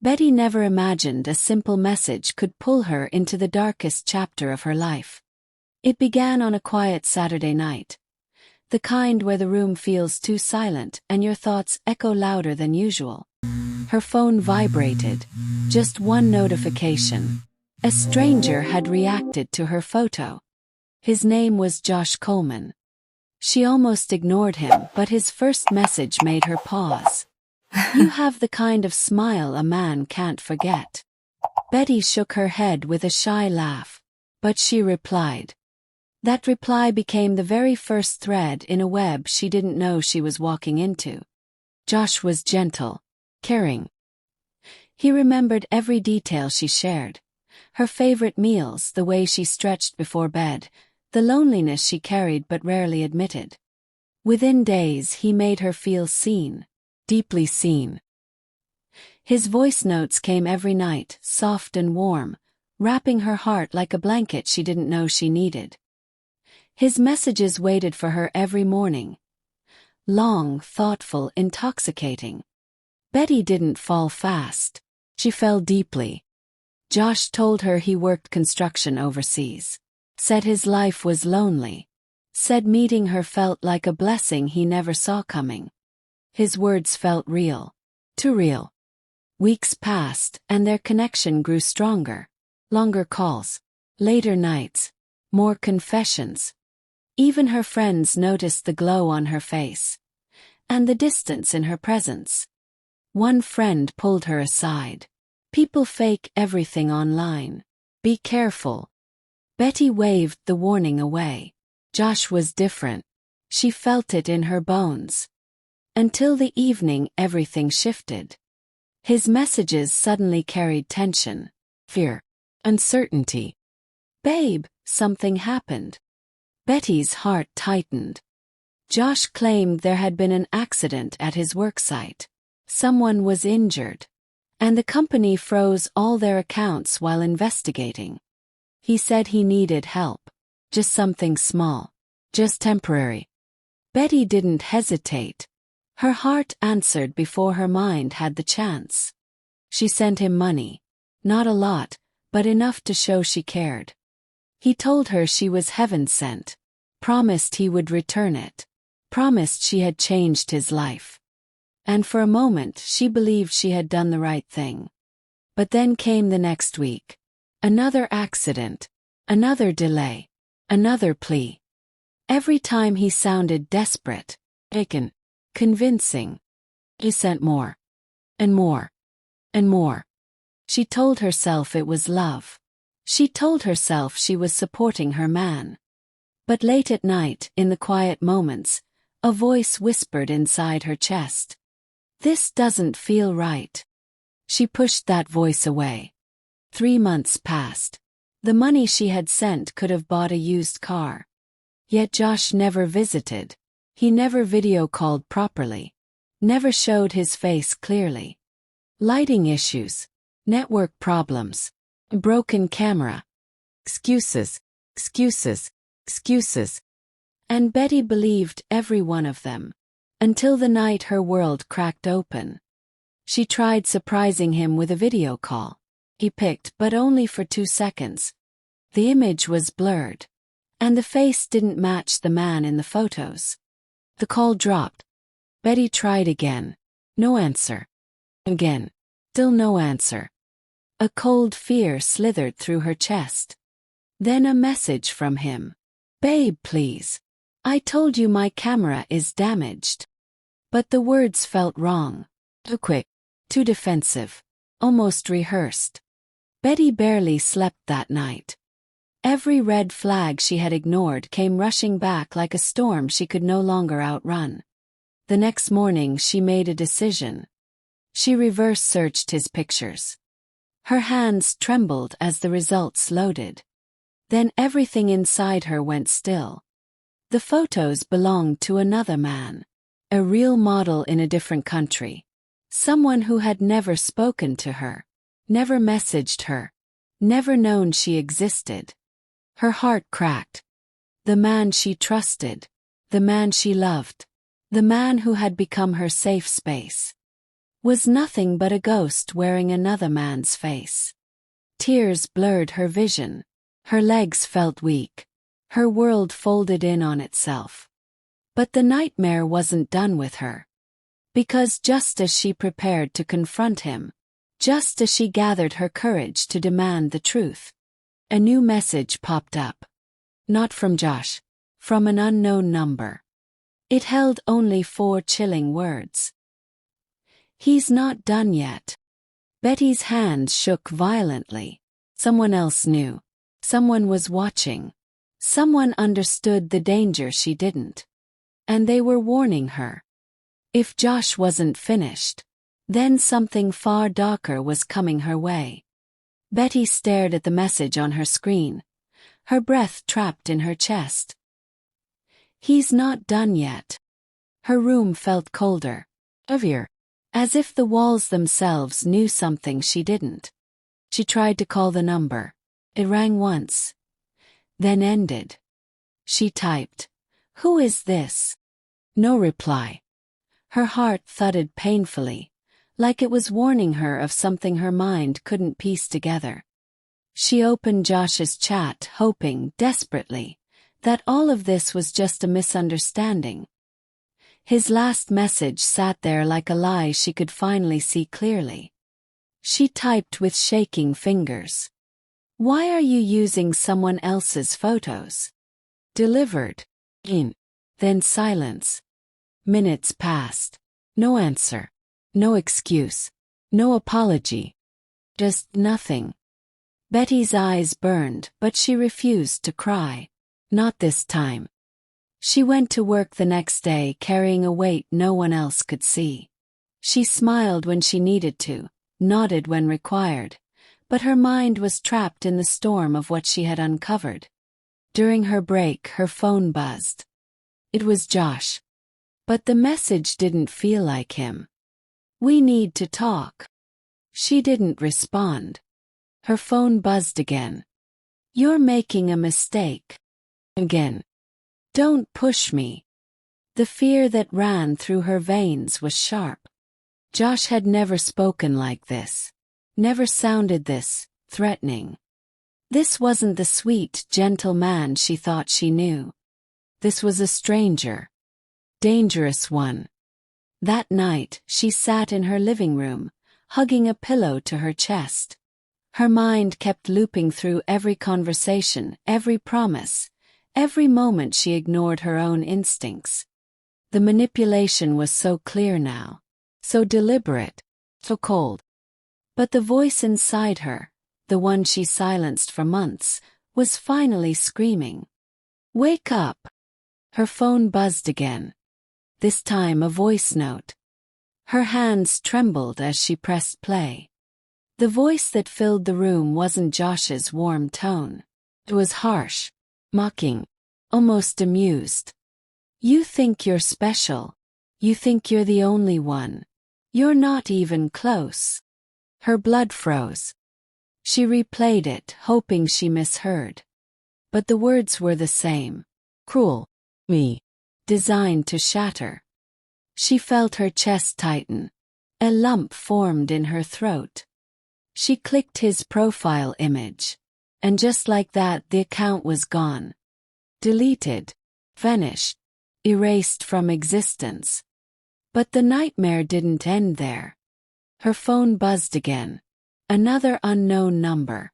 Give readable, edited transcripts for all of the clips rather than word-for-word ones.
Betty never imagined a simple message could pull her into the darkest chapter of her life. It began on a quiet Saturday night. The kind where the room feels too silent and your thoughts echo louder than usual. Her phone vibrated. Just one notification. A stranger had reacted to her photo. His name was Josh Coleman. She almost ignored him, but his first message made her pause. "You have the kind of smile a man can't forget." Betty shook her head with a shy laugh, but she replied. That reply became the very first thread in a web she didn't know she was walking into. Josh was gentle, caring. He remembered every detail she shared. Her favorite meals, the way she stretched before bed, the loneliness she carried but rarely admitted. Within days he made her feel seen, deeply seen. His voice notes came every night, soft and warm, wrapping her heart like a blanket she didn't know she needed. His messages waited for her every morning. Long, thoughtful, intoxicating. Betty didn't fall fast. She fell deeply. Josh told her he worked construction overseas. Said his life was lonely. Said meeting her felt like a blessing he never saw coming. His words felt real. Too real. Weeks passed, and their connection grew stronger. Longer calls. Later nights. More confessions. Even her friends noticed the glow on her face. And the distance in her presence. One friend pulled her aside. "People fake everything online. Be careful." Betty waved the warning away. Josh was different. She felt it in her bones. Until the evening everything shifted. His messages suddenly carried tension, fear, uncertainty. "Babe, something happened." Betty's heart tightened. Josh claimed there had been an accident at his worksite. Someone was injured. And the company froze all their accounts while investigating. He said he needed help. Just something small. Just temporary. Betty didn't hesitate. Her heart answered before her mind had the chance. She sent him money. Not a lot, but enough to show she cared. He told her she was heaven sent. Promised he would return it. Promised she had changed his life. And for a moment she believed she had done the right thing. But then came the next week. Another accident. Another delay. Another plea. Every time he sounded desperate, taken, convincing. He sent more. And more. And more. She told herself it was love. She told herself she was supporting her man. But late at night, in the quiet moments, a voice whispered inside her chest. "This doesn't feel right." She pushed that voice away. 3 months passed. The money she had sent could have bought a used car. Yet Josh never visited. He never video called properly. Never showed his face clearly. Lighting issues. Network problems. Broken camera. Excuses. Excuses. Excuses. And Betty believed every one of them. Until the night her world cracked open. She tried surprising him with a video call. He picked, but only for 2 seconds. The image was blurred. And the face didn't match the man in the photos. The call dropped. Betty tried again. No answer. Again. Still no answer. A cold fear slithered through her chest. Then a message from him. "Babe, please. I told you my camera is damaged." But the words felt wrong. Too quick. Too defensive. Almost rehearsed. Betty barely slept that night. Every red flag she had ignored came rushing back like a storm she could no longer outrun. The next morning she made a decision. She reverse-searched his pictures. Her hands trembled as the results loaded. Then everything inside her went still. The photos belonged to another man. A real model in a different country. Someone who had never spoken to her. Never messaged her. Never known she existed. Her heart cracked. The man she trusted. The man she loved. The man who had become her safe space. was nothing but a ghost wearing another man's face. Tears blurred her vision. Her legs felt weak. Her world folded in on itself. But the nightmare wasn't done with her. Because just as she prepared to confront him, just as she gathered her courage to demand the truth, a new message popped up. Not from Josh. From an unknown number. It held only 4 chilling words. "He's not done yet." Betty's hands shook violently. Someone else knew. Someone was watching. Someone understood the danger she didn't. And they were warning her. If Josh wasn't finished, then something far darker was coming her way. Betty stared at the message on her screen, her breath trapped in her chest. "He's not done yet." Her room felt colder, heavier, as if the walls themselves knew something she didn't. She tried to call the number. It rang once, then ended. She typed, "Who is this?" No reply. Her heart thudded painfully, like it was warning her of something her mind couldn't piece together. She opened Josh's chat, hoping, desperately, that all of this was just a misunderstanding. His last message sat there like a lie she could finally see clearly. She typed with shaking fingers. "Why are you using someone else's photos?" Delivered. In. Then silence. Minutes passed. No answer. No excuse. No apology. Just nothing. Betty's eyes burned, but she refused to cry. Not this time. She went to work the next day carrying a weight no one else could see. She smiled when she needed to, nodded when required, but her mind was trapped in the storm of what she had uncovered. During her break, her phone buzzed. It was Josh. But the message didn't feel like him. "We need to talk." She didn't respond. Her phone buzzed again. "You're making a mistake." Again. "Don't push me." The fear that ran through her veins was sharp. Josh had never spoken like this. Never sounded this threatening. This wasn't the sweet, gentle man she thought she knew. This was a stranger. Dangerous one. That night, she sat in her living room, hugging a pillow to her chest. Her mind kept looping through every conversation, every promise, every moment she ignored her own instincts. The manipulation was so clear now, so deliberate, so cold. But the voice inside her, the one she silenced for months, was finally screaming. "Wake up!" Her phone buzzed again. This time a voice note. Her hands trembled as she pressed play. The voice that filled the room wasn't Josh's warm tone. It was harsh, mocking, almost amused. "You think you're special. You think you're the only one. You're not even close." Her blood froze. She replayed it, hoping she misheard. But the words were the same. Cruel. Me. Designed to shatter. She felt her chest tighten. A lump formed in her throat. She clicked his profile image. And just like that, the account was gone. Deleted. Vanished. Erased from existence. But the nightmare didn't end there. Her phone buzzed again. Another unknown number.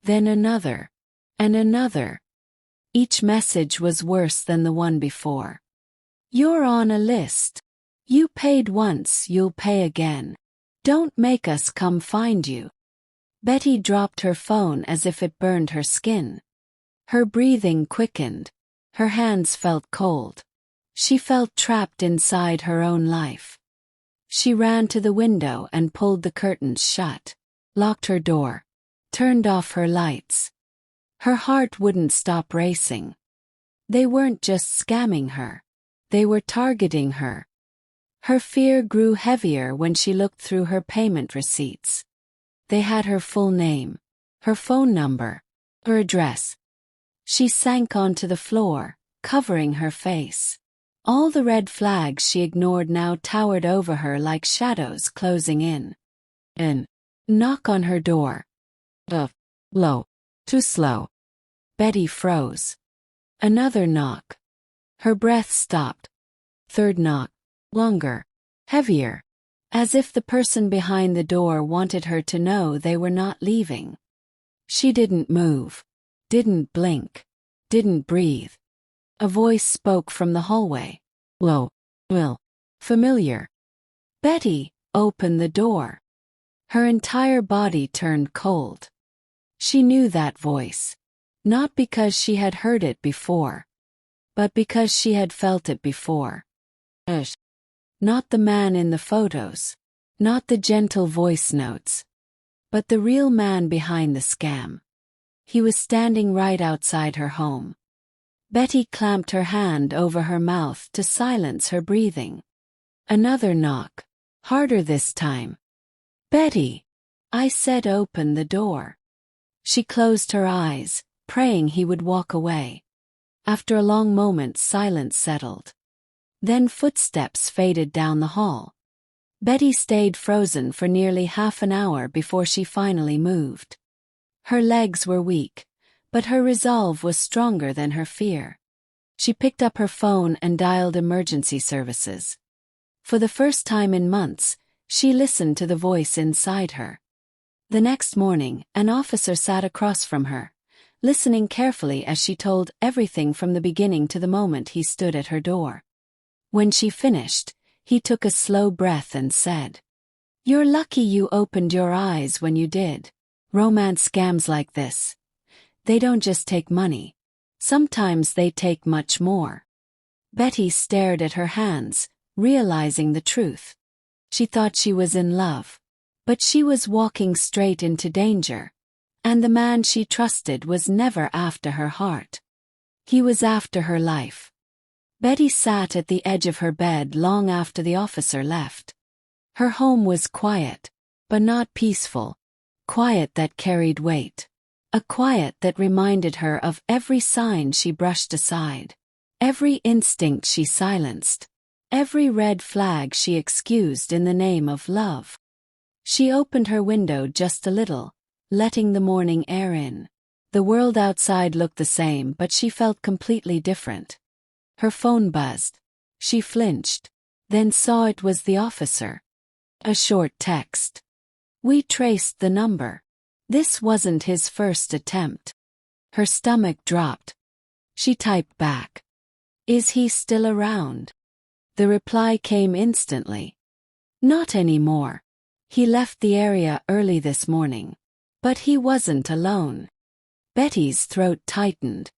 Then another. And another. Each message was worse than the one before. "You're on a list. You paid once, you'll pay again. Don't make us come find you." Betty dropped her phone as if it burned her skin. Her breathing quickened. Her hands felt cold. She felt trapped inside her own life. She ran to the window and pulled the curtains shut, locked her door, turned off her lights. Her heart wouldn't stop racing. They weren't just scamming her. They were targeting her. Her fear grew heavier when she looked through her payment receipts. They had her full name, her phone number, her address. She sank onto the floor, covering her face. All the red flags she ignored now towered over her like shadows closing in. An knock on her door. Low. Too slow. Betty froze. Another knock. Her breath stopped. Third knock. Longer. Heavier. As if the person behind the door wanted her to know they were not leaving. She didn't move. Didn't blink. Didn't breathe. A voice spoke from the hallway. Low. Familiar. Betty, open the door. Her entire body turned cold. She knew that voice. Not because she had heard it before. But because she had felt it before. Not the man in the photos. Not the gentle voice notes. But the real man behind the scam. He was standing right outside her home. Betty clamped her hand over her mouth to silence her breathing. Another knock. Harder this time. Betty! I said open the door. She closed her eyes, praying he would walk away. After a long moment, silence settled. Then footsteps faded down the hall. Betty stayed frozen for nearly half an hour before she finally moved. Her legs were weak, but her resolve was stronger than her fear. She picked up her phone and dialed emergency services. For the first time in months, she listened to the voice inside her. The next morning, an officer sat across from her, listening carefully as she told everything from the beginning to the moment he stood at her door. When she finished, he took a slow breath and said, "You're lucky you opened your eyes when you did. Romance scams like this. They don't just take money. Sometimes they take much more." Betty stared at her hands, realizing the truth. She thought she was in love. But she was walking straight into danger. And the man she trusted was never after her heart. He was after her life. Betty sat at the edge of her bed long after the officer left. Her home was quiet, but not peaceful. Quiet that carried weight. A quiet that reminded her of every sign she brushed aside. Every instinct she silenced. Every red flag she excused in the name of love. She opened her window just a little, letting the morning air in. The world outside looked the same, but she felt completely different. Her phone buzzed. She flinched, then saw it was the officer. A short text. We traced the number. This wasn't his first attempt. Her stomach dropped. She typed back. Is he still around? The reply came instantly. Not anymore. He left the area early this morning. But he wasn't alone. Betty's throat tightened.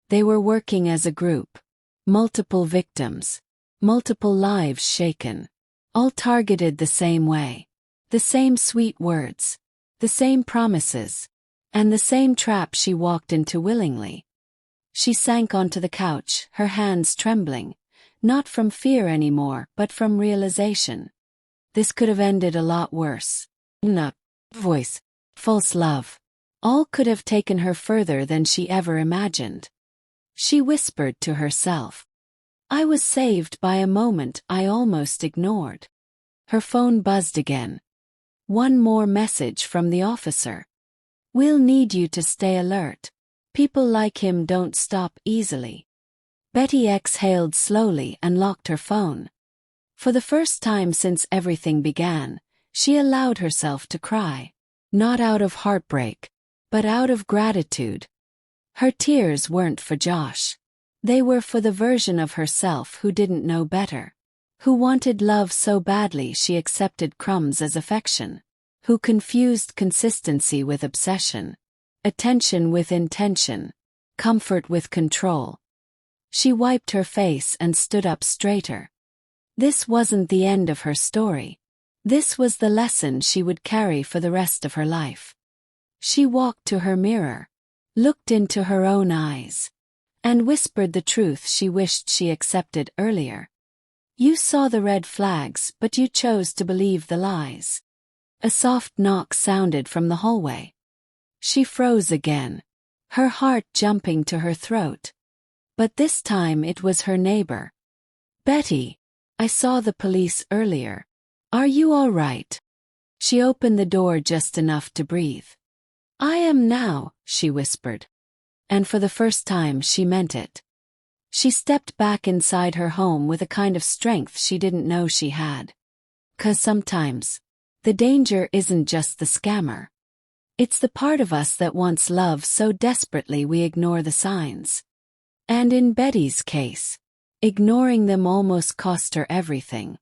They were working as a group. Multiple victims. Multiple lives shaken. All targeted the same way. The same sweet words. The same promises. And the same trap she walked into willingly. She sank onto the couch, her hands trembling. Not from fear anymore, but from realization. This could have ended a lot worse. Voice. False love. All could have taken her further than she ever imagined. She whispered to herself. I was saved by a moment I almost ignored. Her phone buzzed again. One more message from the officer. We'll need you to stay alert. People like him don't stop easily. Betty exhaled slowly and locked her phone. For the first time since everything began, she allowed herself to cry. Not out of heartbreak, but out of gratitude. Her tears weren't for Josh. They were for the version of herself who didn't know better. Who wanted love so badly she accepted crumbs as affection. Who confused consistency with obsession. Attention with intention. Comfort with control. She wiped her face and stood up straighter. This wasn't the end of her story. This was the lesson she would carry for the rest of her life. She walked to her mirror, looked into her own eyes, and whispered the truth she wished she accepted earlier. You saw the red flags, but you chose to believe the lies. A soft knock sounded from the hallway. She froze again, her heart jumping to her throat. But this time it was her neighbor. Betty, I saw the police earlier. Are you all right? She opened the door just enough to breathe. I am now, she whispered. And for the first time she meant it. She stepped back inside her home with a kind of strength she didn't know she had. 'Cause sometimes, the danger isn't just the scammer. It's the part of us that wants love so desperately we ignore the signs. And in Betty's case, ignoring them almost cost her everything.